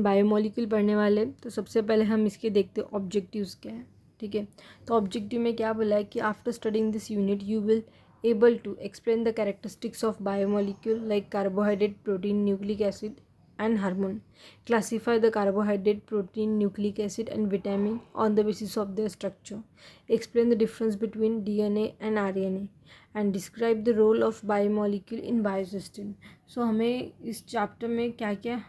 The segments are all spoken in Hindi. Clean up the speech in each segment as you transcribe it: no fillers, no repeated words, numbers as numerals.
बायोमोलिक्यूल पढ़ने वाले, तो सबसे पहले हम इसके देखते हैं ऑब्जेक्टिव्स क्या है। ठीक है, तो ऑब्जेक्टिव में क्या बोला है कि after studying this unit you will able to explain the characteristics of biomolecule like carbohydrate, protein, nucleic acid and hormone, classify the carbohydrate, protein, nucleic acid and vitamin on the basis of their structure, explain the difference between DNA and RNA and describe the role of biomolecule in biosystem. So हमें इस चैप्टर में क्या क्या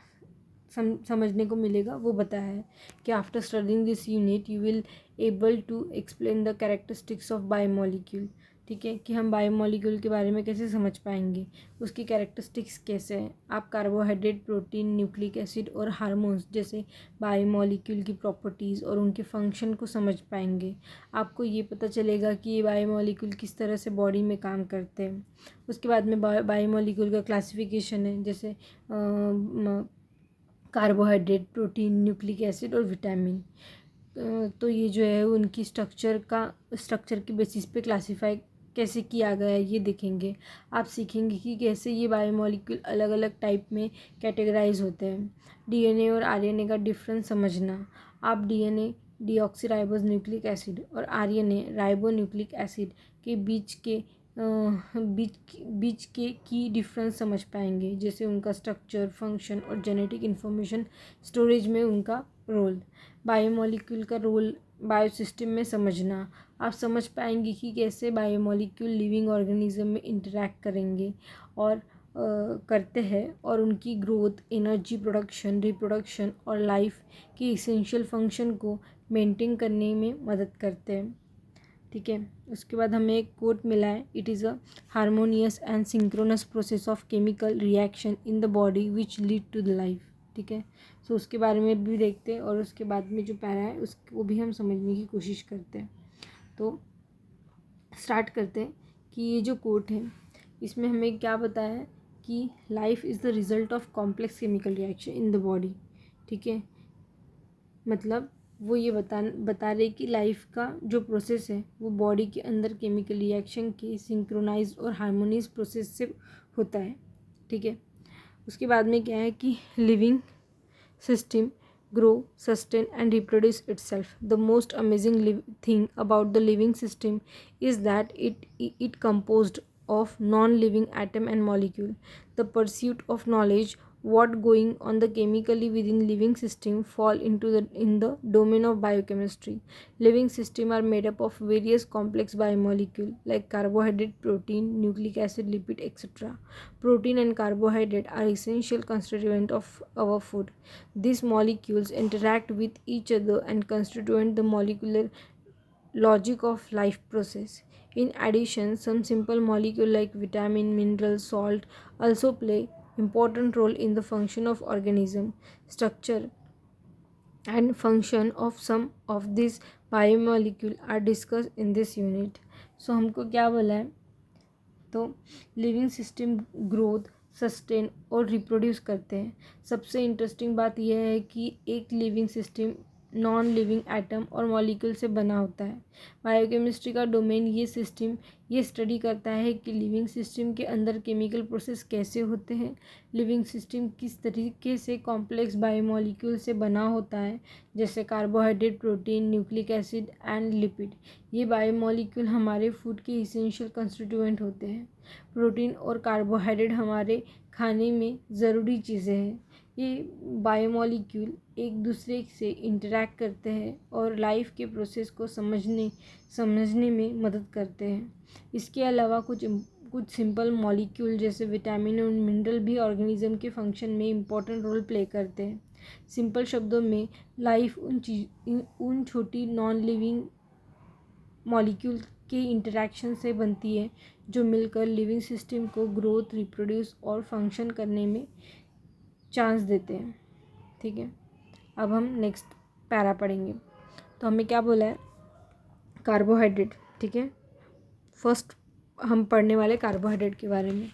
समझने को मिलेगा वो बताया है कि after studying this unit you will able to explain the characteristics of biomolecule. ठीक है, कि हम बायोमोलिक्यूल के बारे में कैसे समझ पाएंगे, उसकी कैरेक्टरिस्टिक्स कैसे हैं। आप कार्बोहाइड्रेट, प्रोटीन, न्यूक्लिक एसिड और हार्मोन्स जैसे बायोमोलिक्यूल की प्रॉपर्टीज़ और उनके फंक्शन को समझ पाएंगे। आपको ये पता चलेगा कि ये बायोमोलिक्यूल किस तरह से बॉडी में काम करते हैं। उसके बाद में बायोमोलिक्यूल का क्लासिफिकेशन है, जैसे कार्बोहाइड्रेट, प्रोटीन, न्यूक्लिक एसिड और विटामिन। तो ये जो है उनकी स्ट्रक्चर के बेसिस पे क्लासीफाई कैसे किया गया है ये देखेंगे। आप सीखेंगे कि कैसे ये बायोमोलिक्यूल अलग अलग टाइप में कैटेगराइज होते हैं। डीएनए और आरएनए का डिफरेंस समझना। आप डीएनए डीऑक्सीराइबोस न्यूक्लिक एसिड और आरएनए राइबो न्यूक्लिक एसिड के बीच के की डिफरेंस समझ पाएंगे, जैसे उनका स्ट्रक्चर, फंक्शन और जेनेटिक इन्फॉर्मेशन स्टोरेज में उनका रोल। बायोमोलिक्यूल का रोल बायोसिस्टम में समझना। आप समझ पाएंगे कि कैसे बायोमोलिक्यूल लिविंग ऑर्गेनिज्म में इंटरैक्ट करेंगे और करते हैं और उनकी ग्रोथ, एनर्जी प्रोडक्शन, रिप्रोडक्शन और लाइफ की इसेंशियल फंक्शन को मेंटेन करने में मदद करते हैं। ठीक है, उसके बाद हमें एक कोट मिला है, it is a harmonious and synchronous process of chemical reaction in the body which lead to the life. ठीक है, सो उसके बारे में भी देखते हैं और उसके बाद में जो पैरा है उसको भी हम समझने की कोशिश करते हैं। तो स्टार्ट करते हैं कि ये जो कोट है इसमें हमें क्या बताया है कि life is the result of complex chemical reaction in the body. ठीक है, मतलब वो ये बता रहे कि लाइफ का जो प्रोसेस है वो बॉडी के अंदर केमिकल रिएक्शन के सिंक्रोनाइज और हार्मोनियस प्रोसेस से होता है। ठीक है, उसके बाद में क्या है कि living system grow, sustain and reproduce itself. The most amazing thing about the living system is that it composed of non-living atom and molecule. The pursuit of knowledge what going on the chemically within living system fall into in the domain of biochemistry. Living system are made up of various complex biomolecule like carbohydrate, protein, nucleic acid, lipid, etc. Protein and carbohydrate are essential constituent of our food. These molecules interact with each other and constitute the molecular logic of life process. In addition, some simple molecules like vitamin, mineral, salt also play important role in the function of organism. Structure and function of some of these biomolecules are discussed in this unit. So हमको क्या बोला है, तो लिविंग सिस्टम ग्रोथ, सस्टेन और रिप्रोड्यूस करते हैं। सबसे इंटरेस्टिंग बात यह है कि एक living system non living atom और मॉलिक्यूल से बना होता है। बायोकेमिस्ट्री का डोमेन ये स्टडी करता है कि लिविंग सिस्टम के अंदर केमिकल प्रोसेस कैसे होते हैं, लिविंग सिस्टम किस तरीके से कॉम्प्लेक्स बायोमॉलिक्यूल से बना होता है, जैसे carbohydrate, protein, nucleic acid and lipid. ये बायोमॉलिक्यूल हमारे फूड के इसेंशियल कंस्टिट्यूएंट होते हैं। प्रोटीन और कार्बोहाइड्रेट हमारे खाने में ज़रूरी चीज़ें हैं। ये बायोमॉलिक्यूल एक दूसरे से इंटरैक्ट करते हैं और लाइफ के प्रोसेस को समझने में मदद करते हैं। इसके अलावा कुछ सिंपल मॉलिक्यूल जैसे विटामिन और मिनरल भी ऑर्गेनिज्म के फंक्शन में इम्पोर्टेंट रोल प्ले करते हैं। सिंपल शब्दों में लाइफ उन छोटी नॉन लिविंग मॉलिक्यूल के इंटरैक्शन से बनती है जो मिलकर लिविंग सिस्टम को ग्रोथ, रिप्रोड्यूस और फंक्शन करने में चांस देते हैं। ठीक है, अब हम नेक्स्ट पैरा पढ़ेंगे। तो हमें क्या बोला है, कार्बोहाइड्रेट। ठीक है, फर्स्ट हम पढ़ने वाले कार्बोहाइड्रेट के बारे में।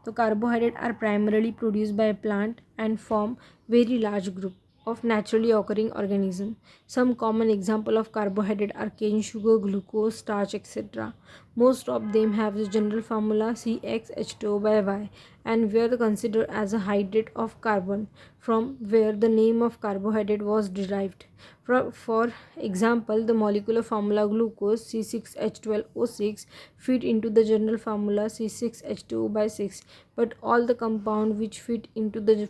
तो carbohydrate are primarily produce by plant and form very large group of naturally occurring organism. Some common example of carbohydrate are cane sugar, glucose, starch, etc. Most of them have the general formula CxH2O by Y and were considered as a hydrate of carbon, from where the name of carbohydrate was derived. For example, the molecular formula glucose C6H12O6 fit into the general formula C6H2O by 6, but all the compounds which fit into the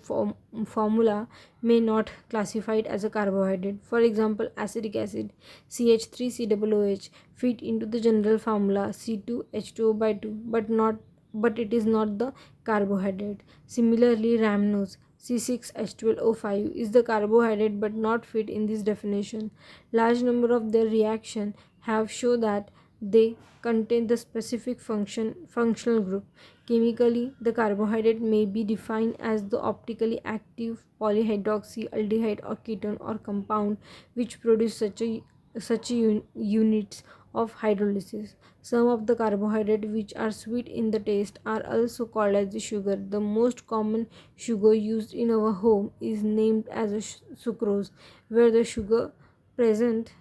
formula may not classified as a carbohydrate. For example, acetic acid CH3COOH fit into the general formula C2H2O by 2, but it is not the carbohydrate. Similarly, rhamnose C6H12O5 is the carbohydrate but not fit in this definition. Large number of their reactions have shown that they contain the specific functional group. Chemically, the carbohydrate may be defined as the optically active polyhydroxy, aldehyde or ketone or compound which produce such units of hydrolysis. Some of the carbohydrates which are sweet in the taste are also called as the sugar. The most common sugar used in our home is named as a sucrose, where the sugar present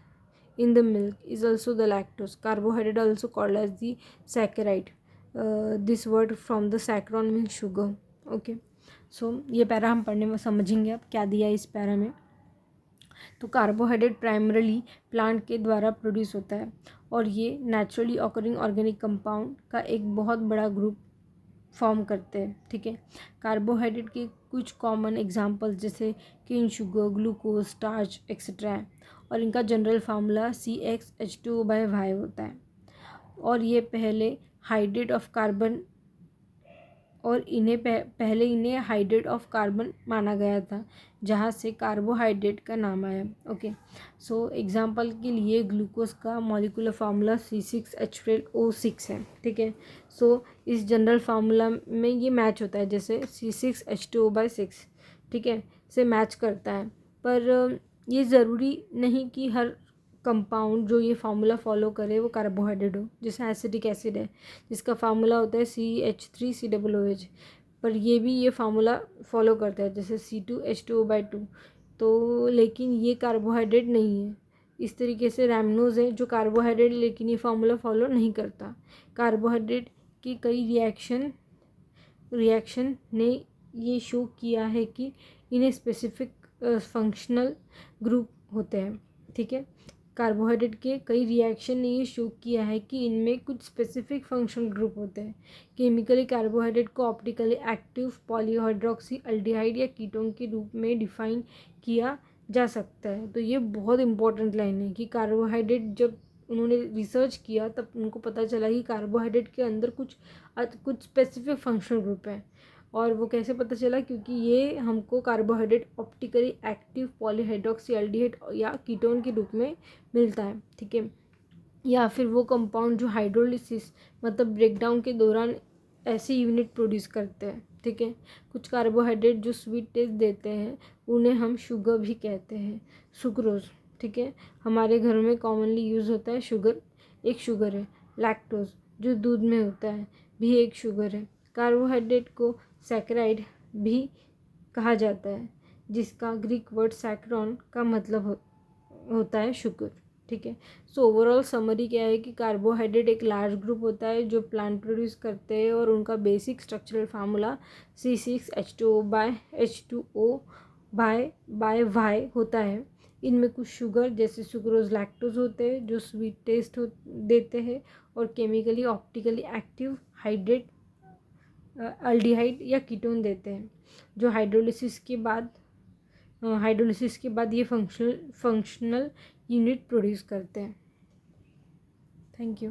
in the milk is also the lactose. Carbohydrate also called as the saccharide. This word from the saccharon means sugar. Okay so ये पैरा हम पढ़ने में समझेंगे अब क्या दिया है इस पैरा में. तो कार्बोहाइड्रेट प्राइमरली प्लांट के द्वारा प्रोड्यूस होता है और ये नेचुरली ऑकरिंग ऑर्गेनिक कंपाउंड का एक बहुत बड़ा ग्रुप फॉर्म करते हैं. ठीक है. कार्बोहाइड्रेट के कुछ कॉमन एग्जांपल्स जैसे cane sugar, glucose, starch etcetera है और इनका general formula CxH2O by Y होता है और ये पहले हाइड्रेट ऑफ कार्बन और पहले इन्हें हाइड्रेट ऑफ कार्बन माना गया था जहाँ से कार्बोहाइड्रेट का नाम आया. ओके सो एग्जांपल के लिए ग्लूकोज का मॉलिक्यूलर फार्मूला C6H12O6 है. ठीक है. सो इस जनरल फार्मूला में ये मैच होता है जैसे C6H2O by 6. ठीक है से मैच करता है पर ये ज़रूरी नहीं कि हर कंपाउंड जो ये फार्मूला फॉलो करे वो कार्बोहाइड्रेट हो. जैसे एसिटिक एसिड है जिसका फार्मूला होता है CH3COOH पर ये भी ये फार्मूला फॉलो करता है जैसे C2H2O by 2. तो लेकिन ये कार्बोहाइड्रेट नहीं है. इस तरीके से रैमनोज है जो कार्बोहाइड्रेट लेकिन ये फार्मूला फॉलो नहीं करता. कार्बोहाइड्रेट की कई रिएक्शन ने ये शो किया है कि इन्हें स्पेसिफिक फंक्शनल ग्रुप होते हैं. ठीक है. कार्बोहाइड्रेट के कई रिएक्शन ने ये शो किया है कि इनमें कुछ स्पेसिफिक फंक्शनल ग्रुप होते हैं. केमिकली कार्बोहाइड्रेट को ऑप्टिकली एक्टिव पॉलीहाइड्रोक्सी अल्डिहाइड या कीटोन के रूप में डिफाइन किया जा सकता है. तो ये बहुत इंपॉर्टेंट लाइन है कि कार्बोहाइड्रेट जब उन्होंने रिसर्च किया तब उनको पता चला कि कार्बोहाइड्रेट के अंदर कुछ स्पेसिफिक फंक्शनल ग्रुप है. और वो कैसे पता चला क्योंकि ये हमको carbohydrate optically active polyhydroxy aldehyde या कीटोन के रूप में मिलता है. ठीक है. या फिर वो कंपाउंड जो हाइड्रोलिसिस मतलब ब्रेकडाउन के दौरान ऐसे यूनिट प्रोड्यूस करते हैं. ठीक है. कुछ कार्बोहाइड्रेट जो स्वीट टेस्ट देते हैं उन्हें हम शुगर भी कहते हैं, सुक्रोज. ठीक है. हमारे घर में कॉमनली यूज़ होता है शुगर. एक शुगर है. लैक्टोज जो दूध में होता है भी एक शुगर है. कार्बोहाइड्रेट को सैकराइड भी कहा जाता है जिसका ग्रीक वर्ड सैक्रोन का मतलब होता है शुगर. ठीक है. सो ओवरऑल समरी क्या है कि कार्बोहाइड्रेट एक लार्ज ग्रुप होता है जो प्लांट प्रोड्यूस करते हैं और उनका basic structural formula C6H2O by Y होता है. इनमें कुछ शुगर जैसे सुक्रोज, लैक्टोज होते हैं जो स्वीट टेस्ट देते हैं और chemically optically active hydrate aldehyde या कीटोन देते हैं जो हाइड्रोलिसिस के बाद ये फंक्शनल यूनिट प्रोड्यूस करते हैं. Thank you.